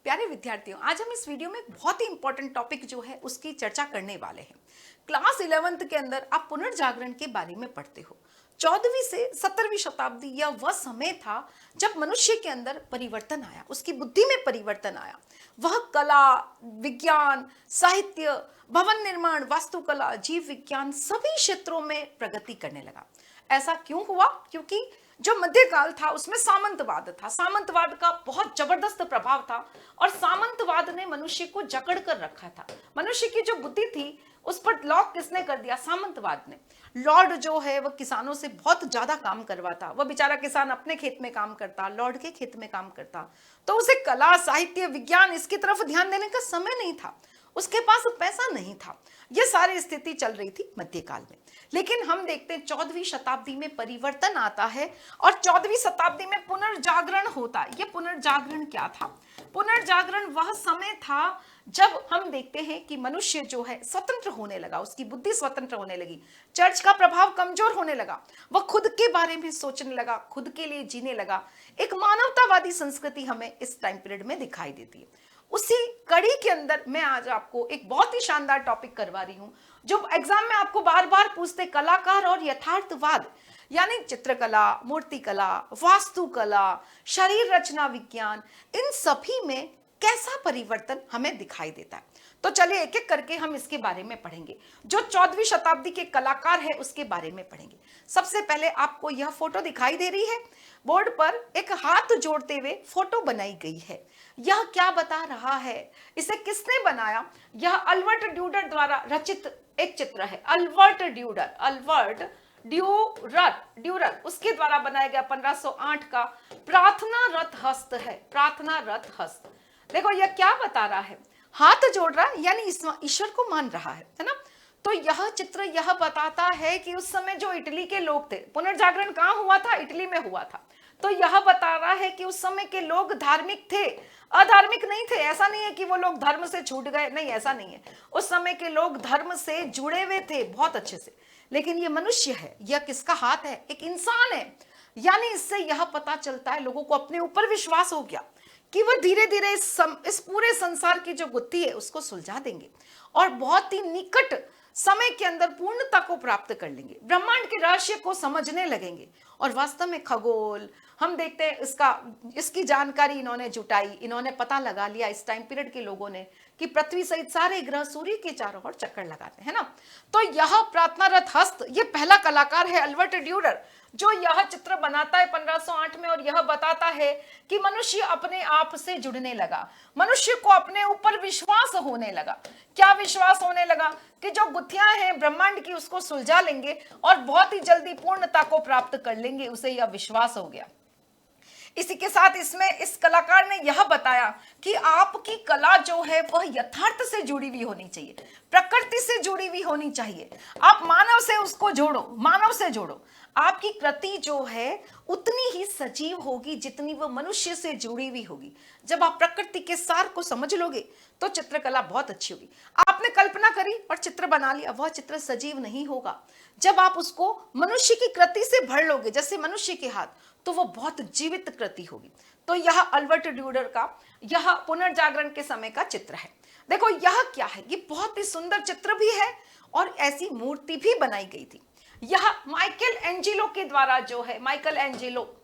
प्यारे विद्यार्थियों, आज हम इस वीडियो में एक बहुत ही इंपॉर्टेंट टॉपिक जो है उसकी चर्चा करने वाले हैं। क्लास 11th के अंदर आप पुनर्जागरण के बारे में पढ़ते हो। 14वीं से 17वीं शताब्दी यह वह समय था जब मनुष्य के अंदर परिवर्तन आया, उसकी बुद्धि में परिवर्तन आया। वह कला, विज्ञान, साहित्य, भवन निर्माण, वास्तुकला, जीव विज्ञान सभी क्षेत्रों में प्रगति करने लगा। ऐसा क्यों हुआ? क्योंकि जो मध्यकाल था उसमें सामंतवाद था। सामंतवाद का बहुत जबरदस्त प्रभाव था और सामंतवाद ने मनुष्य को जकड़ कर रखा था। मनुष्य की जो बुद्धि थी उस पर लॉक किसने कर दिया? सामंतवाद ने। लॉर्ड जो है वह किसानों से बहुत ज्यादा काम करवाता। वह बेचारा किसान अपने खेत में काम करता, लॉर्ड के खेत में काम करता, तो उसे कला, साहित्य, विज्ञान इसकी तरफ ध्यान देने का समय नहीं था, उसके पास पैसा नहीं था। यह सारी स्थिति चल रही थी मध्यकाल में। लेकिन हम देखते हैं 14वीं शताब्दी में परिवर्तन आता है और 14वीं शताब्दी में पुनर्जागरण होता है। यह पुनर्जागरण क्या था? पुनर्जागरण वह समय था जब हम देखते हैं कि मनुष्य जो है स्वतंत्र होने लगा, उसकी बुद्धि स्वतंत्र होने लगी, चर्च का प्रभाव कमजोर होने लगा, वह खुद के बारे में सोचने लगा, खुद के लिए जीने लगा। एक मानवतावादी संस्कृति हमें इस टाइम पीरियड में दिखाई देती है। उसी कड़ी के अंदर मैं आज आपको एक बहुत ही शानदार टॉपिक करवा रही हूं जो एग्जाम में आपको बार बार पूछते, कलाकार और यथार्थवाद, यानी चित्रकला, मूर्तिकला, वास्तुकला, शरीर रचना विज्ञान, इन सभी में कैसा परिवर्तन हमें दिखाई देता है। तो चलिए एक एक करके हम इसके बारे में पढ़ेंगे। जो 14वीं शताब्दी के कलाकार है उसके बारे में पढ़ेंगे। सबसे पहले आपको यह फोटो दिखाई दे रही है, बोर्ड पर एक हाथ जोड़ते हुए फोटो बनाई गई है। यह क्या बता रहा है? इसे किसने बनाया? यह अल्बर्ट ड्यूरर द्वारा रचित एक चित्र है। अल्बर्ट ड्यूरर उसके द्वारा बनाया गया 1508 का प्रार्थना रथ हस्त है। प्रार्थना रथ हस्त। देखो यह क्या बता रहा है? हाथ जोड़ रहा है यानी ईश्वर को मान रहा है ना। तो यह चित्र यह बताता है कि उस समय जो इटली के लोग थे, पुनर्जागरण कहाँ हुआ था? इटली में हुआ था। तो यह बता रहा है कि उस समय के लोग धार्मिक थे, अधार्मिक नहीं थे। ऐसा नहीं है कि वो लोग धर्म से छूट गए, नहीं, ऐसा नहीं है। उस समय के लोग धर्म से जुड़े हुए थे बहुत अच्छे से। लेकिन ये मनुष्य है, यह किसका हाथ है? एक इंसान है। यानी इससे यह पता चलता है लोगों को अपने ऊपर विश्वास हो गया कि वह धीरे धीरे इस पूरे संसार की जो गुत्थी है उसको सुलझा देंगे और बहुत ही निकट समय के अंदर पूर्णता को प्राप्त कर लेंगे, ब्रह्मांड के रहस्य को समझने लगेंगे। और वास्तव में खगोल हम देखते हैं, इसकी जानकारी इन्होंने जुटाई, इन्होंने पता लगा लिया इस टाइम पीरियड के लोगों ने कि पृथ्वी सहित सारे ग्रह सूर्य के चारों ओर चक्कर लगाते हैं ना। तो यह प्रार्थना रथ हस्त, ये पहला कलाकार है अल्बर्ट ड्यूरर, जो यह चित्र बनाता है 1508 में और यह बताता है कि मनुष्य अपने आप से जुड़ने लगा, मनुष्य को अपने ऊपर विश्वास होने लगा। क्या विश्वास होने लगा? कि जो गुत्थियां हैं ब्रह्मांड की उसको सुलझा लेंगे और बहुत ही जल्दी पूर्णता को प्राप्त कर लेंगे, उसे यह विश्वास हो गया। इसी के साथ इसमें इस कलाकार ने यह बताया कि आपकी कला जो है वह यथार्थ से जुड़ी हुई होनी चाहिए, प्रकृति से जुड़ी हुई होनी चाहिए। आप मानव से उसको जोड़ो, मानव से जोड़ो। आपकी कृति जो है उतनी ही सजीव होगी जितनी वह मनुष्य से जुड़ी हुई होगी। जब आप प्रकृति के सार को समझ लोगे तो चित्रकला बहुत अच्छी होगी। आपने कल्पना करी और चित्र बना लिया, वह चित्र सजीव नहीं होगा। जब आप उसको मनुष्य की कृति से भर लोगे, जैसे मनुष्य के हाथ, तो वो बहुत जीवित कृति होगी। तो यह अल्बर्ट ड्यूरर का यह पुनर्जागरण के समय का चित्र है। देखो यह क्या है? ये बहुत ही सुंदर चित्र भी है और ऐसी मूर्ति भी बनाई गई थी। यह माइकल एंजेलो के द्वारा जो है, माइकल एंजेलो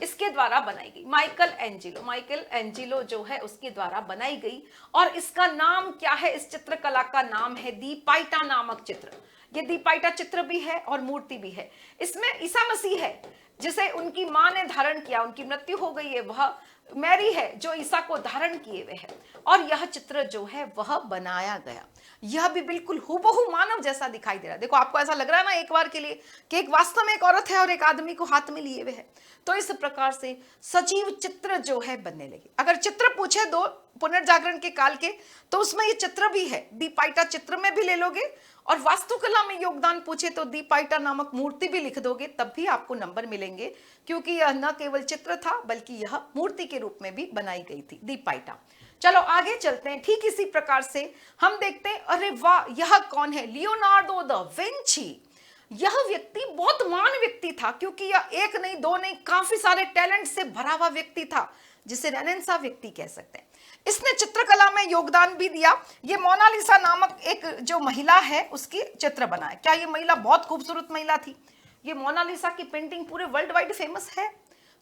इसके द्वारा बनाई गई। माइकल एंजेलो जो है उसके द्वारा बनाई गई। और इसका नाम क्या है? इस चित्रकला का नाम है दी पाइटा नामक चित्र। ये दी पाइटा चित्र भी है और मूर्ति भी है। इसमें ईसा मसीह है जिसे उनकी मां ने धारण किया, उनकी मृत्यु हो गई है, वह मैरी है जो ईसा को धारण किए हुए है। और यह चित्र जो है वह बनाया गया, यह भी बिल्कुल हूबहू मानव जैसा दिखाई दे रहा है। देखो आपको ऐसा लग रहा है ना एक बार के लिए कि एक वास्तव में एक औरत है और एक आदमी को हाथ में लिए हुए है। तो इस प्रकार से सजीव चित्र जो है बनने लगे। अगर चित्र पूछे दो पुनर्जागरण के काल के, तो उसमें ये चित्र भी है। दी पाइटा चित्र में भी ले लोगे और वास्तुकला में योगदान पूछे तो दी पाइटा नामक मूर्ति भी लिख दोगे, तब भी आपको नंबर मिलेंगे, क्योंकि यह न केवल चित्र था बल्कि यह मूर्ति के रूप में भी बनाई गई थी, दी पाइटा। चलो आगे चलते हैं। ठीक इसी प्रकार से हम देखते हैं, अरे वाह, यह कौन है? Leonardo da Vinci. यह व्यक्ति बहुत महान व्यक्ति था, क्योंकि यह एक नहीं दो नहीं काफी सारे टैलेंट से भरा हुआ व्यक्ति था, जिसे रेनेसां व्यक्ति कह सकते हैं। इसने चित्रकला में योगदान भी दिया। ये मोनालिसा नामक एक जो महिला है उसकी चित्र बनाया। क्या ये महिला बहुत खूबसूरत महिला थी? ये मोनालिसा की पेंटिंग पूरे वर्ल्ड वाइड फेमस है।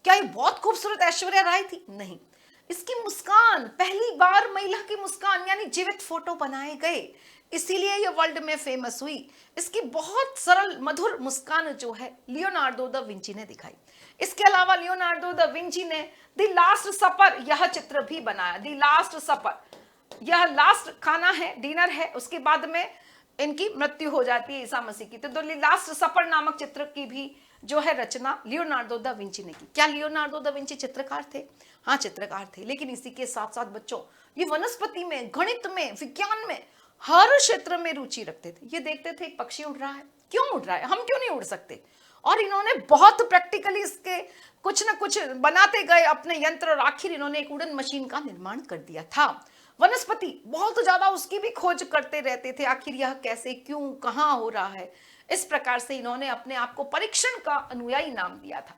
क्या ये बहुत खूबसूरत ऐश्वर्या राय थी? नहीं। इसकी मुस्कान, पहली बार महिला की मुस्कान यानी जीवित फोटो बनाए गए, इसीलिए ये वर्ल्ड में फेमस हुई। इसकी बहुत सरल मधुर मुस्कान जो है लियोनार्डो दा विंची ने दिखाई। इसके अलावा लियोनार्डो दा विंची ने द लास्ट सपर यह चित्र भी बनाया। द लास्ट सपर, यह लास्ट खाना है, डिनर है, उसके बाद में इनकी मृत्यु हो जाती है ईसा मसीह की। तो द लास्ट सपर नामक चित्र की भी जो है रचना लियोनार्डो दा विंची ने की। क्या लियोनार्डो दा विंची चित्रकार थे? हाँ, चित्रकार थे। लेकिन इसी के साथ साथ बच्चों ये वनस्पति में, गणित में, विज्ञान में, हर क्षेत्र में रुचि रखते थे। ये देखते थे एक पक्षी उड़ रहा है, क्यों उड़ रहा है, हम क्यों नहीं उड़ सकते? और इन्होंने बहुत प्रैक्टिकली इसके कुछ न कुछ बनाते गए अपने यंत्र, और आखिर इन्होंने एक उड़न मशीन का निर्माण कर दिया था। वनस्पति बहुत ज्यादा उसकी भी खोज करते रहते थे, आखिर यह कैसे, क्यों, कहाँ हो रहा है। इस प्रकार से इन्होंने अपने आप को परीक्षण का अनुयायी नाम दिया था।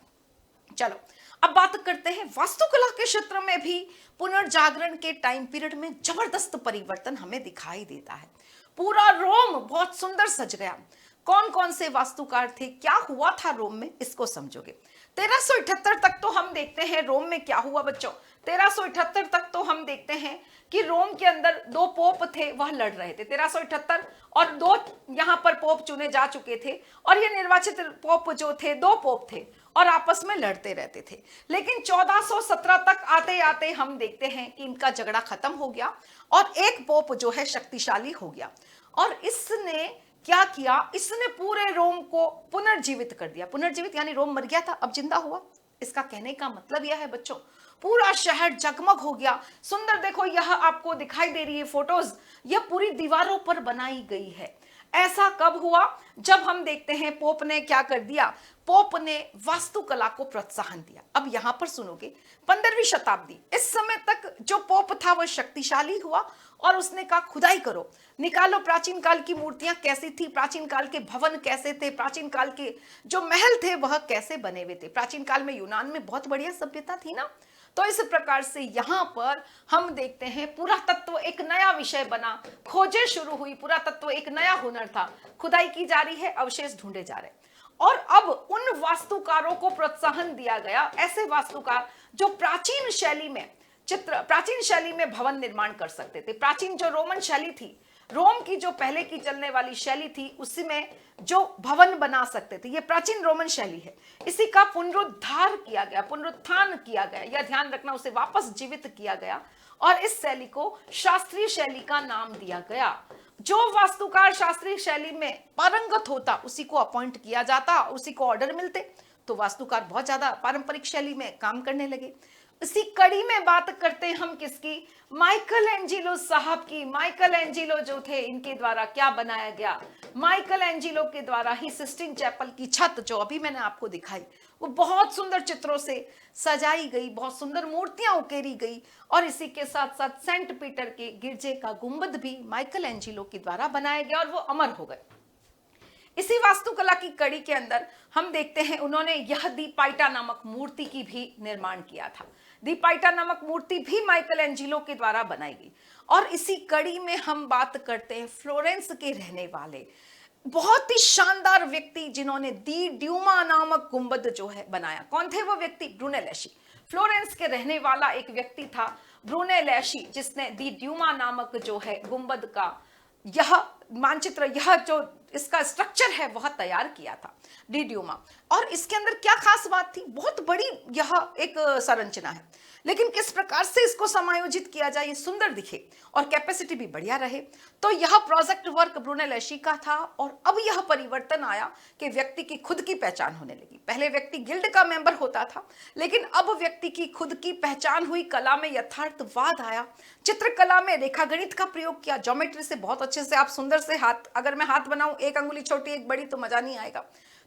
चलो अब बात करते हैं वास्तुकला के क्षेत्र में भी पुनर्जागरण के टाइम पीरियड में जबरदस्त परिवर्तन हमें दिखाई देता है। पूरा रोम बहुत सुंदर सज गया। कौन कौन से वास्तुकार थे, क्या हुआ था रोम में, इसको समझोगे। 1378 तक तो हम देखते हैं रोम में क्या हुआ बच्चों। 1378 तक तो हम देखते हैं कि रोम के अंदर दो पोप थे, वह लड़ रहे थे। 1378 और दो यहाँ पर पोप चुने जा चुके थे, और ये निर्वाचित पोप जो थे, दो पोप थे, और आपस में लड़ते रहते थे। लेकिन 1417 तक आते आते हम देखते हैं कि इनका झगड़ा खत्म हो गया और एक पोप जो है शक्तिशाली हो गया। और इसने क्या किया, इसने पूरे रोम को पुनर्जीवित कर दिया। पुनर्जीवित यानी रोम मर गया था, अब जिंदा हुआ। इसका कहने का मतलब यह है बच्चों, पूरा शहर जगमग हो गया। सुंदर देखो, यह आपको दिखाई दे रही है फोटोज, यह पूरी दीवारों पर बनाई गई है। ऐसा कब हुआ? जब हम देखते हैं पोप ने क्या कर दिया, पोप ने वास्तुकला को प्रोत्साहन दिया। अब यहां पर सुनोगे 15वीं शताब्दी, इस समय तक जो पोप था वह शक्तिशाली हुआ और उसने कहा खुदाई करो, निकालो प्राचीन काल की मूर्तियां कैसी थी, प्राचीन काल के भवन कैसे थे, प्राचीन काल के जो महल थे वह कैसे बने हुए थे। प्राचीन काल में यूनान में बहुत बढ़िया सभ्यता थी ना। तो इस प्रकार से यहाँ पर हम देखते हैं पुरातत्व एक नया विषय बना, खोजें शुरू हुई, पुरातत्व एक नया हुनर था, खुदाई की जा रही है, अवशेष ढूंढे जा रहे। और अब उन वास्तुकारों को प्रोत्साहन दिया गया, ऐसे वास्तुकार जो प्राचीन शैली में प्राचीन शैली में भवन निर्माण कर सकते थे। प्राचीन जो रोमन शैली थी, रोम की जो पहले की चलने वाली शैली थी, उसी में जो भवन बना सकते थे, ये प्राचीन रोमन शैली है। इसी का पुनरुद्धार किया गया, पुनरुत्थान किया गया, यह ध्यान रखना, उसे वापस जीवित किया गया और इस शैली को शास्त्रीय शैली का नाम दिया गया। जो वास्तुकार शास्त्रीय शैली में पारंगत होता उसी को अपॉइंट किया जाता, उसी को ऑर्डर मिलते। तो वास्तुकार बहुत ज्यादा पारंपरिक शैली में काम करने लगे। इसी कड़ी में बात करते हैं हम किसकी, माइकल एंजिलो साहब की। माइकल एंजिलो जो थे, इनके द्वारा क्या बनाया गया, माइकल एंजिलो के द्वारा ही सिस्टीन चैपल की छत जो अभी मैंने आपको दिखाई, वो बहुत सुंदर चित्रों से सजाई गई, बहुत सुंदर मूर्तियां उकेरी गई। और इसी के साथ साथ सेंट पीटर के गिरजे का गुंबद भी माइकल एंजिलो के द्वारा बनाया गया और वो अमर हो गए। इसी वास्तुकला की कड़ी के अंदर हम देखते हैं उन्होंने यह दी पाइटा नामक मूर्ति की भी निर्माण किया था। दी पाइटा नामक मूर्ति भी माइकल एंजिलो के द्वारा बनाई गई। और इसी कड़ी में हम बात करते हैं फ्लोरेंस के रहने वाले बहुत ही शानदार व्यक्ति जिन्होंने दी ड्यूमा नामक गुंबद जो है बनाया। कौन थे वो व्यक्ति? ब्रूनेलेशी। फ्लोरेंस के रहने वाला एक व्यक्ति था ब्रूनेलेशी, जिसने दी ड्यूमा नामक जो है गुंबद का यह मानचित्र, यह जो इसका स्ट्रक्चर है वह तैयार किया था, डी ड्यूमा। और इसके अंदर क्या खास बात थी, बहुत बड़ी यह एक संरचना है, लेकिन किस प्रकार से इसको समायोजित किया जाए, ये सुंदर दिखे और कैपेसिटी भी बढ़िया रहे। तो यह प्रोजेक्ट वर्क ब्रूनेलेशी का था। और अब यह परिवर्तन आया कि व्यक्ति की खुद की पहचान होने लगी। पहले व्यक्ति गिल्ड का मेंबर होता था, लेकिन अब व्यक्ति की खुद की पहचान हुई, कला में यथार्थवाद आया, चित्रकला में रेखागणित का प्रयोग किया, ज्योमेट्री से बहुत अच्छे से आप सुंदर से हाथ, अगर मैं हाथ बनाऊं एक अंगुली छोटी एक बड़ी तो मजा नहीं आएगा,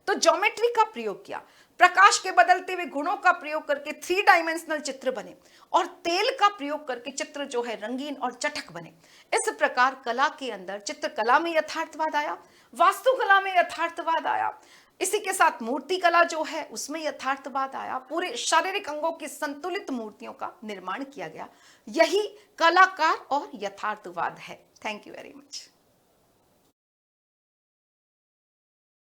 तो ज्योमेट्री का प्रयोग किया। प्रकाश के बदलते हुए गुणों का प्रयोग करके 3 डायमेंशनल चित्र बने और तेल का प्रयोग करके चित्र जो है रंगीन और चटक बने। इस प्रकार कला के अंदर चित्रकला में यथार्थवाद आया, वास्तुकला में यथार्थवाद आया, इसी के साथ मूर्ति कला जो है उसमें यथार्थवाद आया, पूरे शारीरिक अंगों की संतुलित मूर्तियों का निर्माण किया गया। यही कलाकार और यथार्थवाद है। Thank you very much.